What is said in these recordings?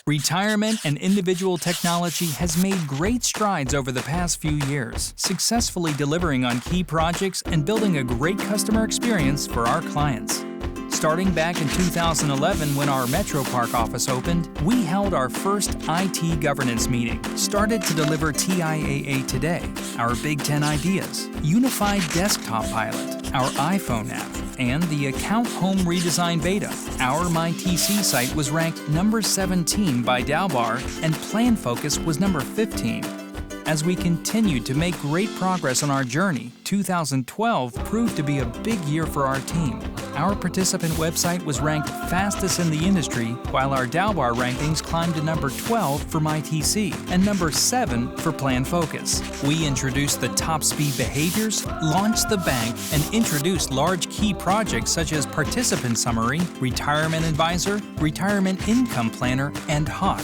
Retirement and individual technology has made great strides over the past few years, successfully delivering on key projects and building a great customer experience for our clients. Starting back in 2011 when our Metro Park office opened, we held our first IT governance meeting, started to deliver TIAA Today, our Big 10 Ideas, Unified Desktop Pilot, our iPhone app, and the Account Home Redesign Beta. Our MyTC site was ranked number 17 by Dalbar, and Plan Focus was number 15. As we continued to make great progress on our journey, 2012 proved to be a big year for our team. Our participant website was ranked fastest in the industry, while our Dalbar rankings climbed to number 12 for MyTC and number 7 for Plan Focus. We introduced the top speed behaviors, launched the bank, and introduced large key projects such as Participant Summary, Retirement Advisor, Retirement Income Planner, and Hawk.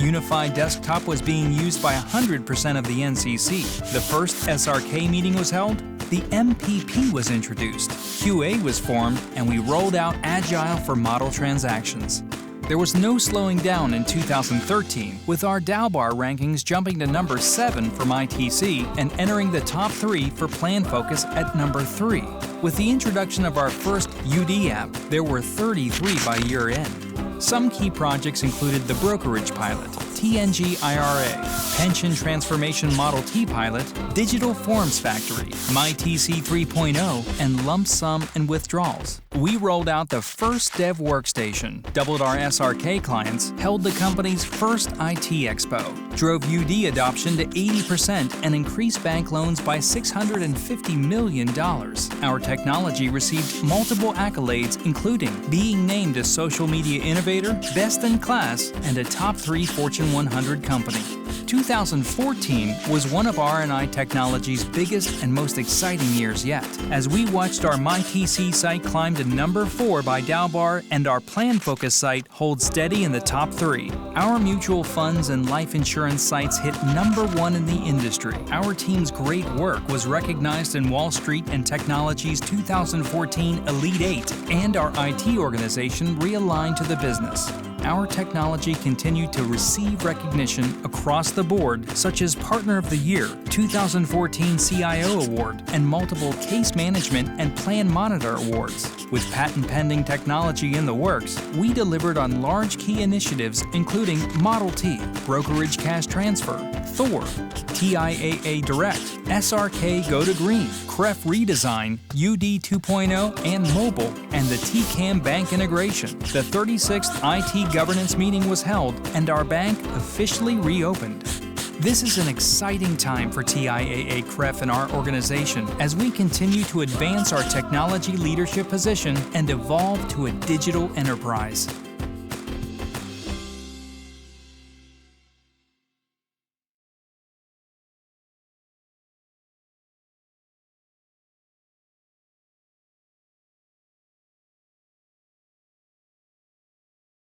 Unified Desktop was being used by 100% of the NCC. The first SRK meeting was held, the MPP was introduced, QA was formed, and we rolled out Agile for model transactions. There was no slowing down in 2013, with our Dalbar rankings jumping to number 7 for MyTC and entering the top 3 for Plan Focus at number 3. With the introduction of our first UD app, there were 33 by year end. Some key projects included the Brokerage Pilot, TNG IRA, Pension Transformation Model T Pilot, Digital Forms Factory, MyTC 3.0, and Lump Sum and Withdrawals. We rolled out the first Dev Workstation, doubled our SRK clients, held the company's first IT Expo, drove UD adoption to 80%, and increased bank loans by $650 million. Our technology received multiple accolades, including being named a Social Media Innovator, Best in Class, and a Top 3 Fortune 100 company. 2014 was one of R&I Technology's biggest and most exciting years yet, as we watched our MyTC site climb to number 4 by Dalbar and our Plan Focus site hold steady in the top 3. Our mutual funds and life insurance sites hit number 1 in the industry. Our team's great work was recognized in Wall Street and Technology's 2014 Elite 8, and our IT organization realigned to the business. Our technology continued to receive recognition across the board, such as Partner of the Year, 2014 CIO Award, and multiple Case Management and Plan Monitor Awards. With patent-pending technology in the works, we delivered on large key initiatives including Model T, Brokerage Cash Transfer, Thor, TIAA Direct, SRK Go to Green, CREF Redesign, UD 2.0 and Mobile, and the TCam Bank Integration. The 36th IT Governance meeting was held, and our bank officially reopened. This is an exciting time for TIAA-CREF and our organization as we continue to advance our technology leadership position and evolve to a digital enterprise.